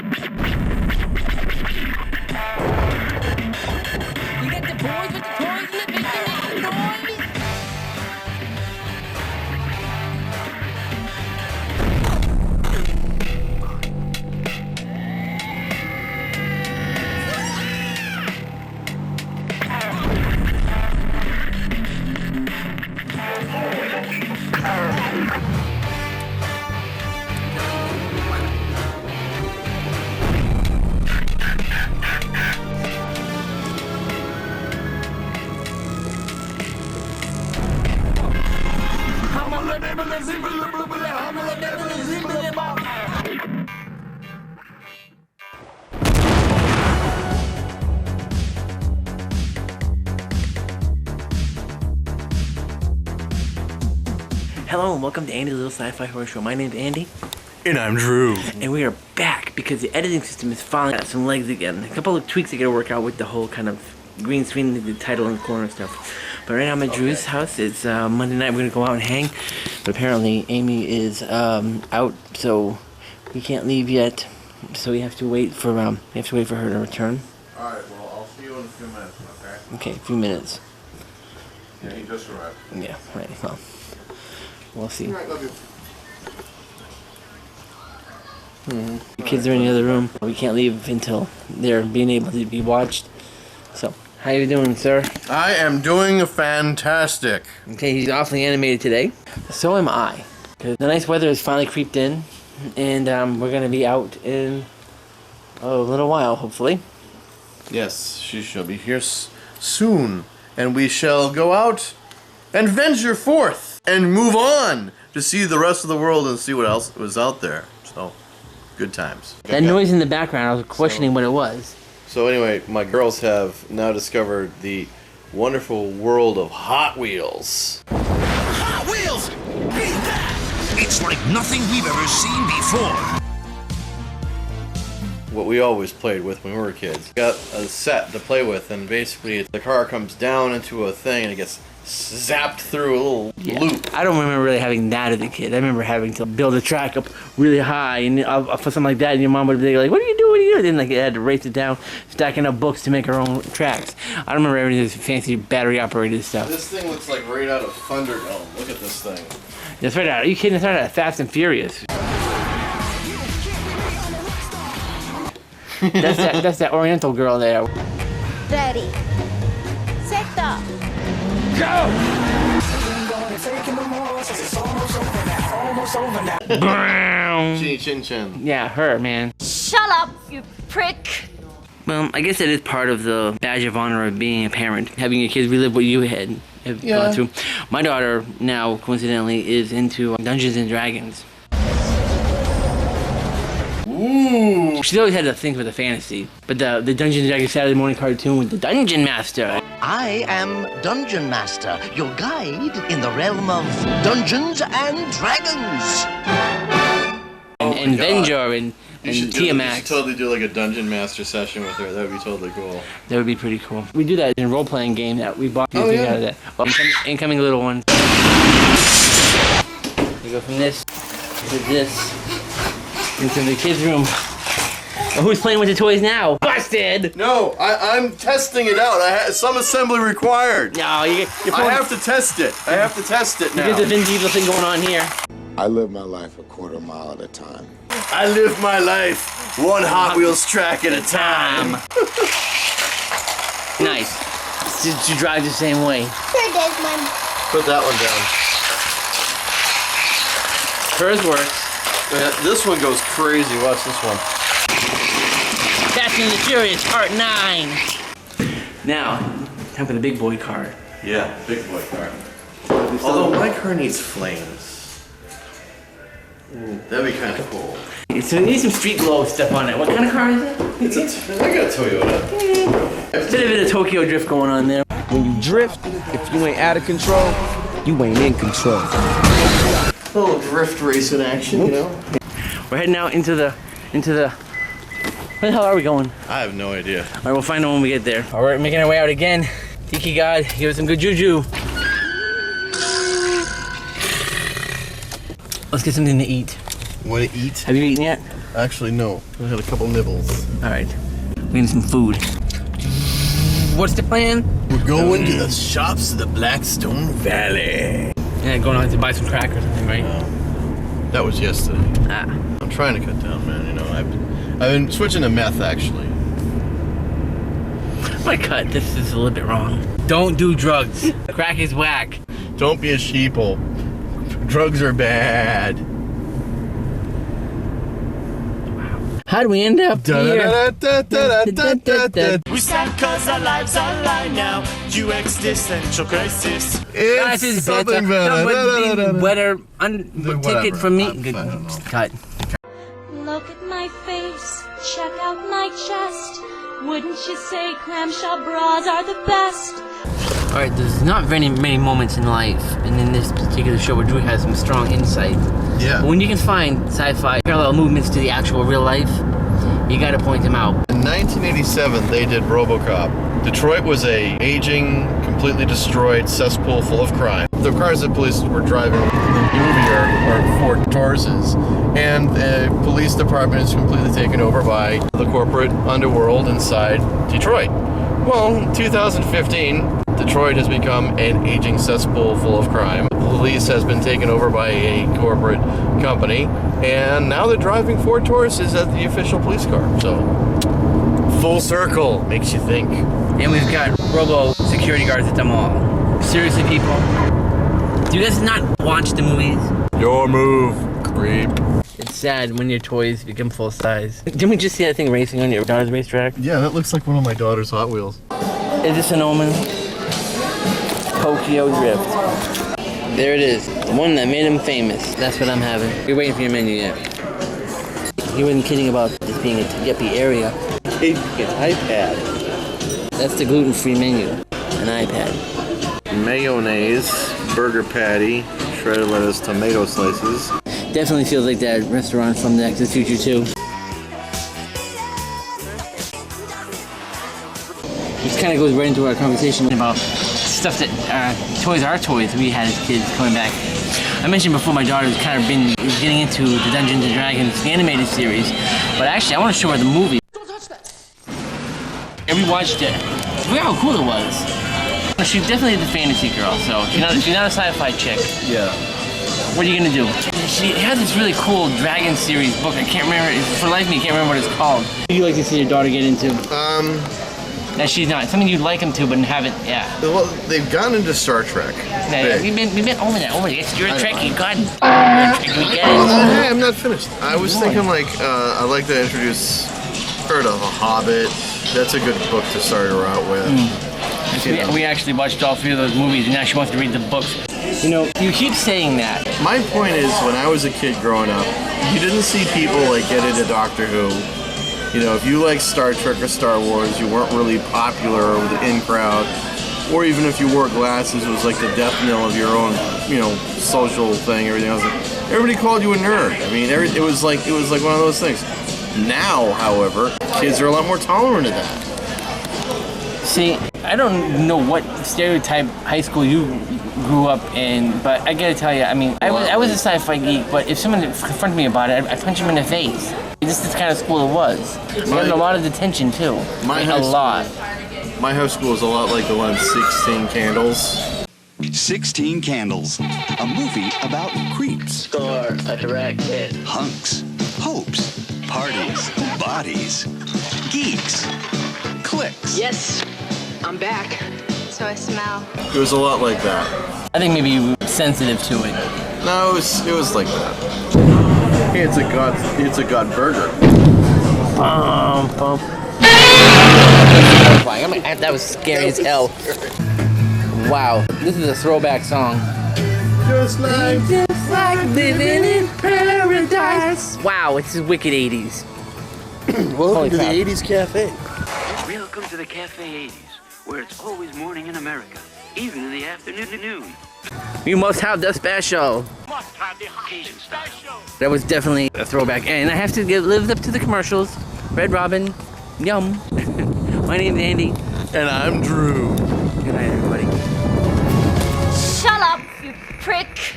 got the boys with the toys in the basement making noise? Hello and welcome to Andy's Little Sci-Fi Horror Show. My name's Andy. And I'm Drew. And we are back because the editing system is finally got some legs again. A couple of tweaks I gotta work out with the whole kind of green screen, the title and corner stuff. But right now I'm at Drew's house. It's Monday night. We're gonna go out and hang. But apparently Amy is out, so we can't leave yet. So we have to wait for her to return. Alright, well I'll see you in a few minutes, okay? Okay, a few minutes. Yeah, he just arrived. Yeah, right. Well, we'll see. Alright, love you. The kids are in the other room. We can't leave until they're being able to be watched. So, how you doing, sir? I am doing fantastic. Okay, he's awfully animated today. So am I. 'Cause the nice weather has finally creeped in, and we're gonna be out in a little while, hopefully. Yes, she shall be here soon, and we shall go out and venture forth and move on to see the rest of the world and see what else was out there. So, good times. That noise in the background, I was questioning what it was. So anyway, my girls have now discovered the wonderful world of Hot Wheels. Hot Wheels! Beat that! It's like nothing we've ever seen before. What we always played with when we were kids. Got a set to play with, and basically the car comes down into a thing and it gets zapped through a little loop. I don't remember really having that as a kid. I remember having to build a track up really high and for something like that, and your mom would be like, "What are you doing? What are you doing?" Then like it had to race it down, stacking up books to make our own tracks. I don't remember any of this fancy battery operated stuff. This thing looks like right out of Thunderdome. Look at this thing. That's right out. Are you kidding? It's right out of Fast and Furious. that's that Oriental girl there. Ready. Set up. Go! Chinny Chin Chin. Yeah, her, man. Shut up, you prick. Well, I guess that is part of the badge of honor of being a parent, having your kids relive what you have gone through. My daughter now, coincidentally, is into Dungeons and Dragons. Ooh. She's always had a thing for the fantasy, but the Dungeons and Dragons Saturday morning cartoon with the Dungeon Master. I am Dungeon Master, your guide in the realm of Dungeons and Dragons. And Venjar and You should Tiamat. totally do like a Dungeon Master session with her. That would be totally cool. That would be pretty cool. We do that in a role-playing game that we bought Oh, yeah. out of that. Well, incoming little one. We go from this to this into the kids' room. Oh, who's playing with the toys now? Busted! No, I'm testing it out. Some assembly required. No, you're I have to test it. I have to test it now. You get the Vin Diesel thing going on here. I live my life a quarter mile at a time. I live my life one Hot Wheels track at a time. Nice. Did you drive the same way? Here, Desmond. Put that one down. Hers works. Man, this one goes crazy. Watch this one. Fast and the Furious Part 9. Now, time for the big boy car. Yeah, big boy car. Although my car needs flames. That'd be kind of cool. So it needs some street glow stuff on it. What kind of car is it? I got a Toyota. There's a bit of a Tokyo drift going on there. When you drift, if you ain't out of control, you ain't in control. A little drift racing action, you know? We're heading out into the... Where the hell are we going? I have no idea. All right, we'll find out when we get there. All right, making our way out again. Tiki God, give us some good juju. Let's get something to eat. Want to eat? Have you eaten yet? Actually, no. I had a couple nibbles. All right. We need some food. What's the plan? We're going to the shops of the Blackstone Valley. Yeah, going out to buy some crack or something, right? That was yesterday. Ah. I'm trying to cut down, man. You know, I've been switching to meth, actually. My cut. This is a little bit wrong. Don't do drugs. Crack is whack. Don't be a sheeple. Drugs are bad. How do we end up here? We stand cause our lives are lying now. Due existential crisis. This is something better. Weather ticket for me. Fine, I don't know. Cut. Look at my face, check out my chest. Wouldn't you say clamshell bras are the best? Alright, there's not very many moments in life, and in this particular show where Drew has some strong insight. Yeah. But when you can find sci-fi parallel movements to the actual real life, you gotta point them out. In 1987, they did RoboCop. Detroit was a aging, completely destroyed cesspool full of crime. The cars that police were driving in the movie are Ford Tauruses, and the police department is completely taken over by the corporate underworld inside Detroit. Well, in 2015, Detroit has become an aging cesspool full of crime. Police has been taken over by a corporate company, and now they're driving Ford Tauruses as the official police car. So, full circle, makes you think. And we've got robo security guards at the mall. Seriously, people? Do you guys not watch the movies? Your move, creep. It's sad when your toys become full size. Didn't we just see that thing racing on your daughter's racetrack? Yeah, that looks like one of my daughter's Hot Wheels. Is this an omen? Tokyo Drift. There it is. The one that made him famous. That's what I'm having. You're waiting for your menu yet. You weren't kidding about this being a yuppie area. Hey, get iPad. That's the gluten-free menu. An iPad. Mayonnaise, burger patty, shredded lettuce, tomato slices. Definitely feels like that restaurant from Back to the Future too. This kind of goes right into our conversation about stuff that toys we had as kids coming back. I mentioned before my daughter's kind of been getting into the Dungeons and Dragons the animated series, but actually I want to show her the movie. Don't touch that. And we watched it. Look how cool it was. She's definitely the fantasy girl, so if you're not a sci-fi chick, Yeah. what are you gonna do? She has this really cool Dragon series book. I can't remember. For the life of me, I can't remember what it's called. What do you like to see your daughter get into? That she's not. Something you'd like them to, but haven't. Yeah. Well, they've gone into Star Trek. Yeah, we've been over that. You're a Trekkie. God. We get it. Hey, I'm not finished. I was thinking like I'd like to introduce her to The Hobbit. That's a good book to start her out with. We actually watched all 3 of those movies, and now she wants to read the books. You know, you keep saying that. My point is, when I was a kid growing up, you didn't see people like get into Doctor Who. You know, if you like Star Trek or Star Wars, you weren't really popular with the in-crowd. Or even if you wore glasses, it was like the death knell of your own, you know, social thing, everything else. Everybody called you a nerd. I mean, it was like one of those things. Now, however, kids are a lot more tolerant of that. See, I don't know what stereotype high school you grew up in, but I gotta tell you, I mean, I was a sci-fi geek, but if someone confronted me about it, I'd punch him in the face. This is the kind of school it was. We had a lot of detention, too. A lot. My high school is a lot like the one 16 Candles. 16 Candles, a movie about creeps. Score a direct hit. Hunks, hopes, parties, bodies, geeks, clicks. Yes, I'm back. So I smell. It was a lot like that. I think maybe you were sensitive to it. No, it was like that. Hey, it's a God burger. That was scary as hell. Wow, this is a throwback song. Just like living in paradise. Wow, it's the wicked 80s. Welcome to the 80s Cafe. Welcome to the Cafe 80s, where it's always morning in America, even in the afternoon. You must have the special. Must have the Cajun style. That was definitely a throwback, and I have to live up to the commercials. Red Robin, yum. My name's Andy. And I'm Drew. Good night, everybody. Shut up, you prick.